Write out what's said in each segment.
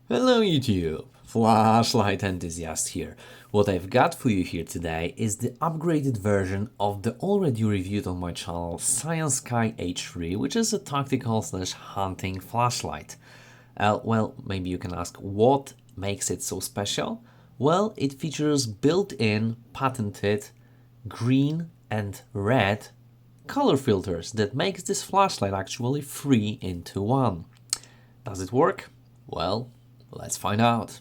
Hello YouTube, Flashlight Enthusiast here. What I've got for you here today is the upgraded version of the already reviewed on my channel Cyansky H3, which is a tactical / hunting flashlight. Well, maybe you can ask what makes it so special? Well, it features built-in, patented, green and red color filters that makes this flashlight actually 3 into 1. Does it work? Well, let's find out.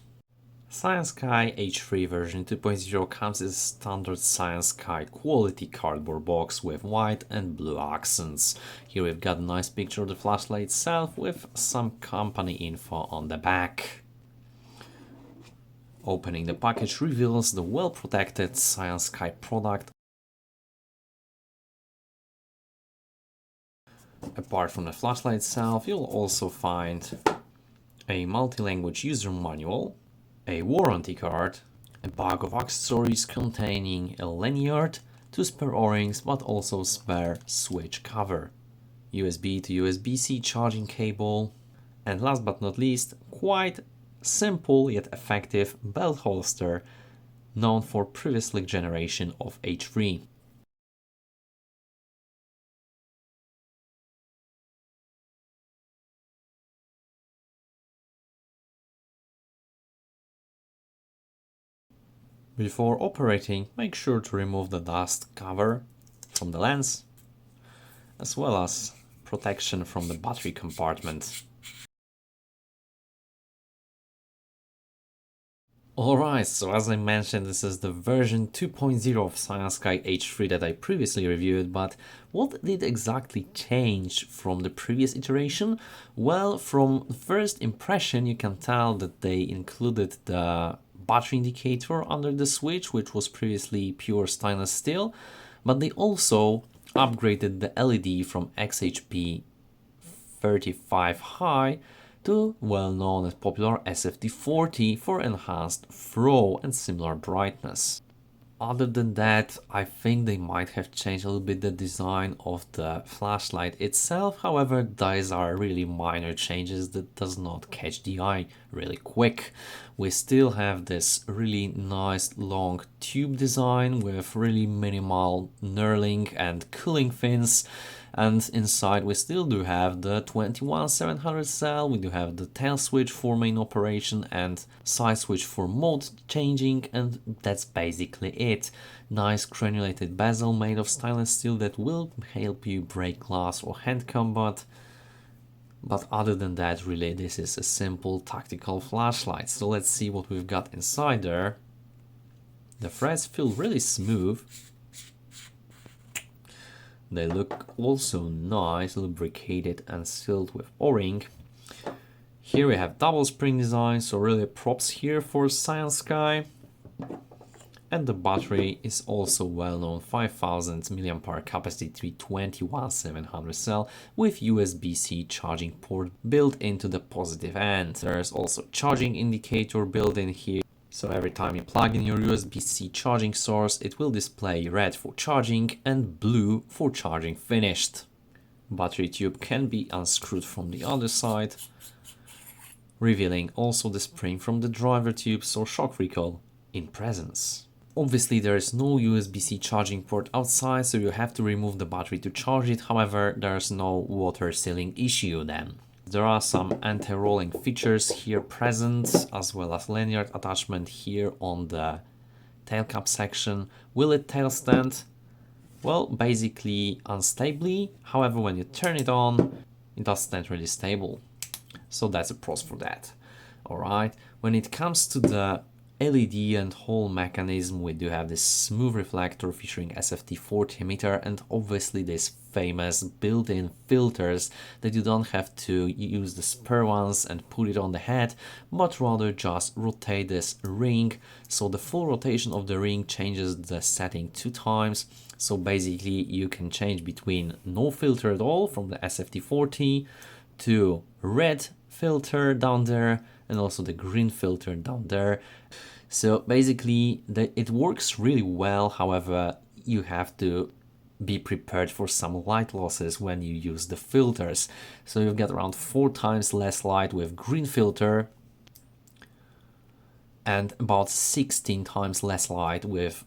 Cyansky H3 version 2.0 comes as a standard Cyansky quality cardboard box with white and blue accents. Here we've got a nice picture of the flashlight itself with some company info on the back. Opening the package reveals the well-protected Cyansky product. Apart from the flashlight itself, you'll also find a multi-language user manual, a warranty card, a bag of accessories containing a lanyard, 2 spare O-rings, but also spare switch cover, USB to USB-C charging cable, and last but not least, quite simple yet effective belt holster known for previous generation of H3. Before operating, make sure to remove the dust cover from the lens, as well as protection from the battery compartment. Alright, so as I mentioned, this is the version 2.0 of Cyansky H3 that I previously reviewed, but what did exactly change from the previous iteration? Well, from first impression you can tell that they included the battery indicator under the switch, which was previously pure stainless steel, but they also upgraded the LED from XHP 35 high to well-known and popular SFT40 for enhanced throw and similar brightness. Other than that, I think they might have changed a little bit the design of the flashlight itself. However, these are really minor changes that does not catch the eye really quick. We still have this really nice long tube design with really minimal knurling and cooling fins. And inside we still do have the 21700 cell, we do have the tail switch for main operation and side switch for mode changing, and that's basically it. Nice granulated bezel made of stainless steel that will help you break glass or hand combat. But other than that, really this is a simple tactical flashlight. So let's see what we've got inside there. The threads feel really smooth. They look also nice, lubricated and sealed with O-ring. Here we have double spring design, so really props here for Cyansky. And the battery is also well known, 5000 mAh capacity 321/700 cell with USB-C charging port built into the positive end. There's also charging indicator built in here. So every time you plug in your USB-C charging source, it will display red for charging and blue for charging finished. Battery tube can be unscrewed from the other side, revealing also the spring from the driver tube, so shock recall in presence. Obviously there is no USB-C charging port outside, so you have to remove the battery to charge it. However, there's no water sealing issue then. There are some anti-rolling features here present, as well as lanyard attachment here on the tail cap section. Will it tail stand? Well, basically unstably. However, when you turn it on, it does stand really stable. So that's a pros for that. Alright, when it comes to the LED and whole mechanism, we do have this smooth reflector featuring SFT40 emitter and obviously this famous built-in filters that you don't have to use the spare ones and put it on the head, but rather just rotate this ring. So the full rotation of the ring changes the setting 2 times. So basically you can change between no filter at all from the SFT40 to red filter down there and also the green filter down there. So basically it works really well. However, you have to be prepared for some light losses when you use the filters. So you've got around 4 times less light with green filter and about 16 times less light with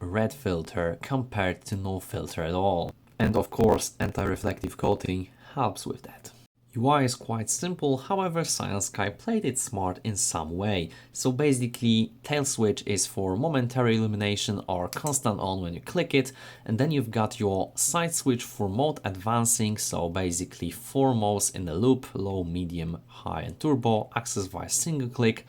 red filter compared to no filter at all. And of course, anti-reflective coating helps with that. UI is quite simple, however Cyansky played it smart in some way. So basically, tail switch is for momentary illumination or constant on when you click it, and then you've got your side switch for mode advancing, so basically 4 modes in the loop: low, medium, high and turbo, access via single click.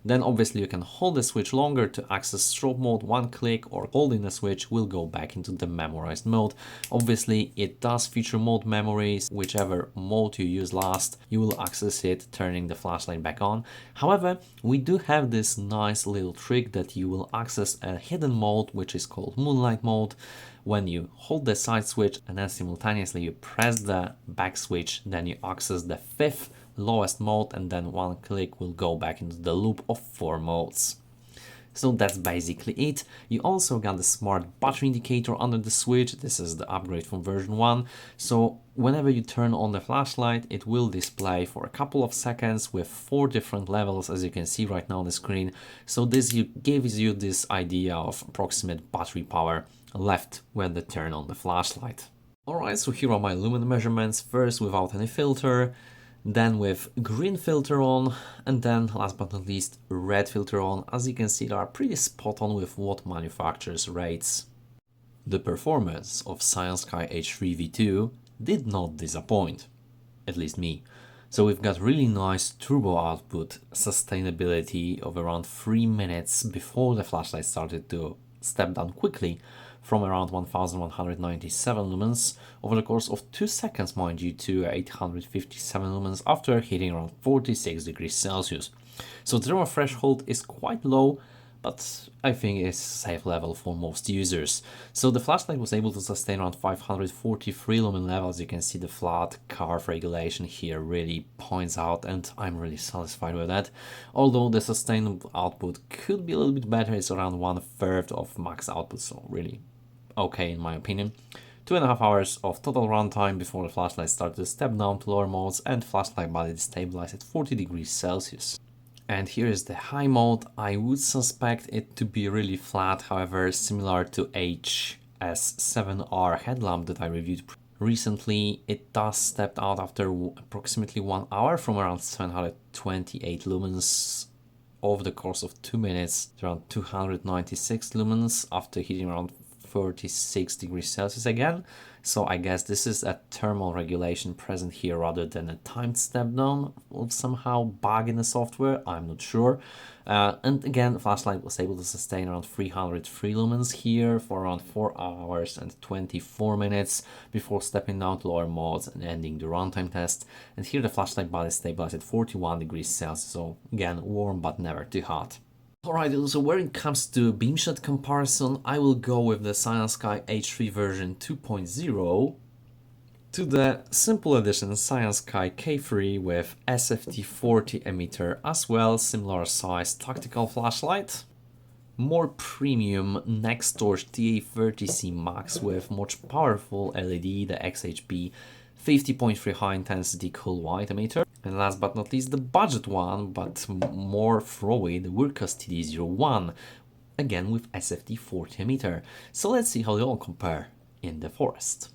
Then obviously you can hold the switch longer to access strobe mode, one click, or holding the switch will go back into the memorized mode. Obviously it does feature mode memories, whichever mode you use last, you will access it turning the flashlight back on. However, we do have this nice little trick that you will access a hidden mode which is called moonlight mode when you hold the side switch and then simultaneously you press the back switch, then you access the 5th lowest mode and then one click will go back into the loop of 4 modes. So that's basically it. You also got the smart battery indicator under the switch. This is the upgrade from version 1. So whenever you turn on the flashlight, it will display for a couple of seconds with 4 different levels, as you can see right now on the screen. So this gives you this idea of approximate battery power left when they turn on the flashlight. Alright, so here are my lumen measurements, first without any filter, then with green filter on, and then last but not least red filter on. As you can see, they are pretty spot on with what manufacturers rates. The performance of Cyansky H3 V2 did not disappoint, at least me. So we've got really nice turbo output, sustainability of around 3 minutes before the flashlight started to step down quickly from around 1197 lumens over the course of 2 seconds, mind you, to 857 lumens after hitting around 46 degrees Celsius. So the thermal threshold is quite low, but I think it's a safe level for most users. So the flashlight was able to sustain around 543 lumen levels. You can see the flat curve regulation here really points out, and I'm really satisfied with that. Although the sustained output could be a little bit better, it's around 1/3 of max output, so really okay in my opinion. 2.5 hours of total runtime before the flashlight started to step down to lower modes, and flashlight body stabilized at 40 degrees Celsius. And here is the high mode. I would suspect it to be really flat, however, similar to HS7R headlamp that I reviewed recently. It does step out after approximately 1 hour from around 728 lumens over the course of 2 minutes to around 296 lumens after hitting around 36 degrees Celsius again. So I guess this is a thermal regulation present here rather than a timed step down or somehow bug in the software, I'm not sure. And again, the flashlight was able to sustain around 303 lumens here for around 4 hours and 24 minutes before stepping down to lower modes and ending the runtime test. And here the flashlight body stabilized at 41 degrees Celsius, so again, warm but never too hot. Alright, so when it comes to beamshot comparison, I will go with the Cyansky H3 version 2.0 to the simple edition Cyansky K3 with SFT40 emitter as well, similar size tactical flashlight. More premium Nextorch TA30C Max with much powerful LED, the XHP 50.3 high intensity cool white emitter. And last but not least, the budget one, but more throwy, the Wirkus TD01, again with SFT40 emitter. So let's see how they all compare in the forest.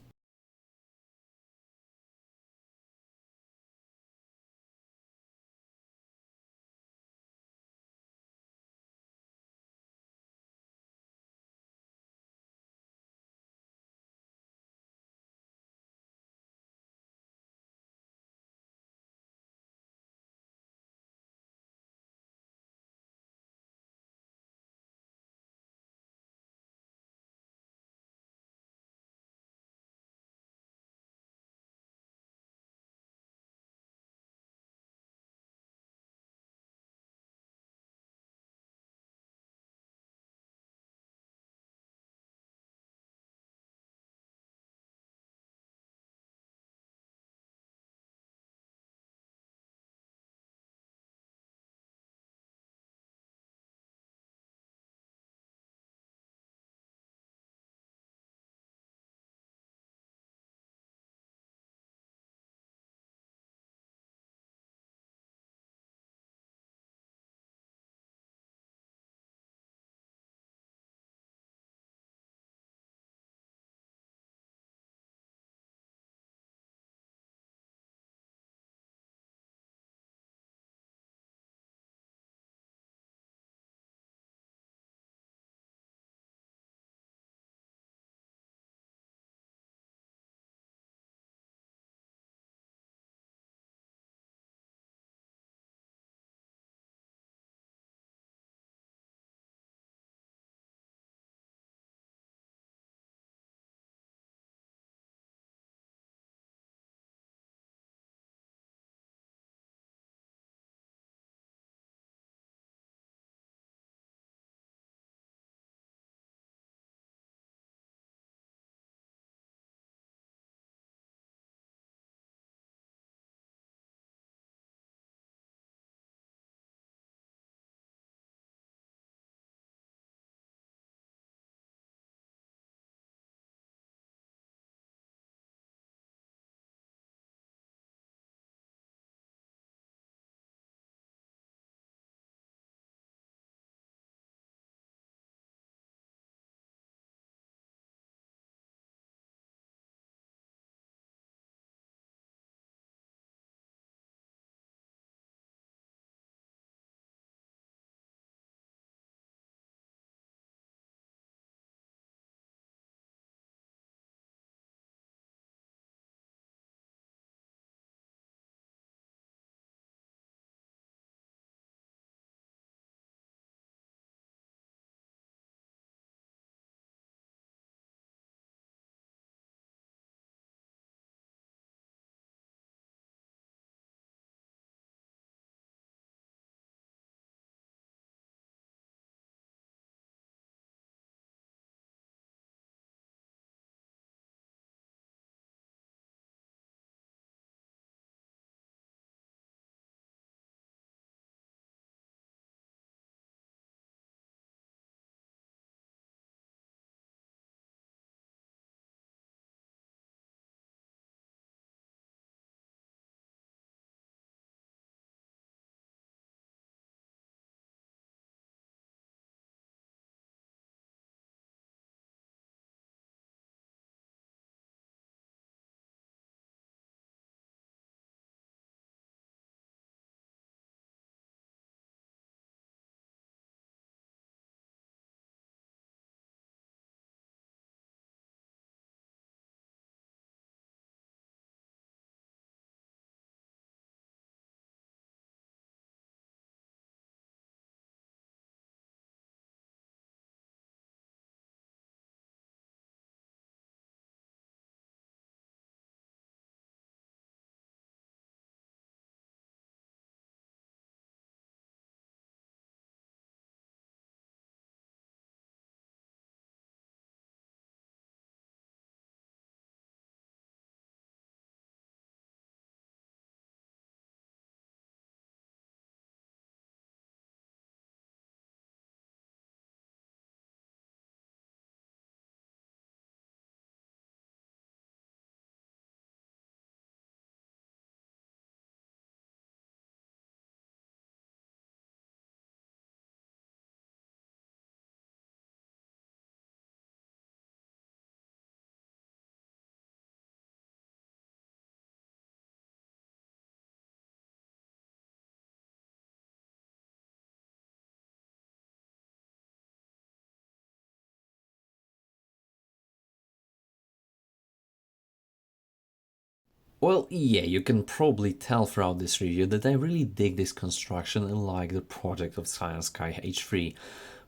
Well, yeah, you can probably tell throughout this review that I really dig this construction and like the project of Cyansky H3.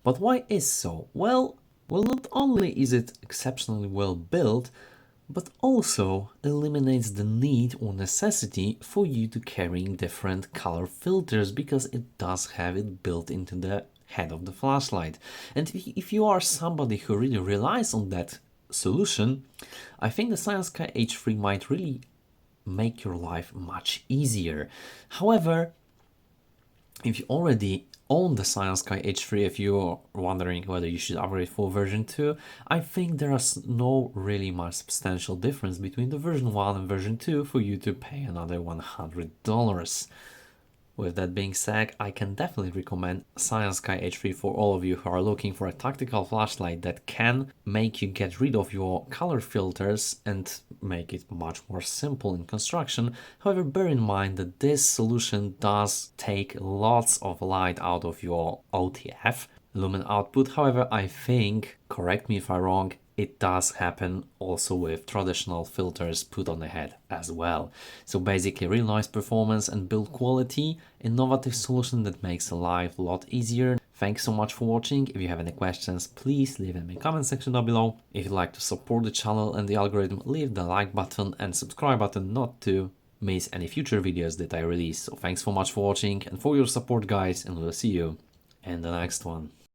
But why is so? Well, not only is it exceptionally well built, but also eliminates the need or necessity for you to carrying different color filters because it does have it built into the head of the flashlight. And if you are somebody who really relies on that solution, I think the Cyansky H3 might really make your life much easier. However, if you already own the Cyansky H3, if you're wondering whether you should upgrade for version 2, I think there is no really much substantial difference between the version 1 and version 2 for you to pay another $100. With that being said, I can definitely recommend Cyansky H3 for all of you who are looking for a tactical flashlight that can make you get rid of your color filters and make it much more simple in construction. However, bear in mind that this solution does take lots of light out of your OTF, Lumen output. However, I think, correct me if I'm wrong, it does happen also with traditional filters put on the head as well. So basically real nice performance and build quality, innovative solution that makes life a lot easier. Thanks so much for watching. If you have any questions, please leave them in the comment section down below. If you'd like to support the channel and the algorithm, leave the like button and subscribe button not to miss any future videos that I release. So thanks so much for watching and for your support, guys, and we'll see you in the next one.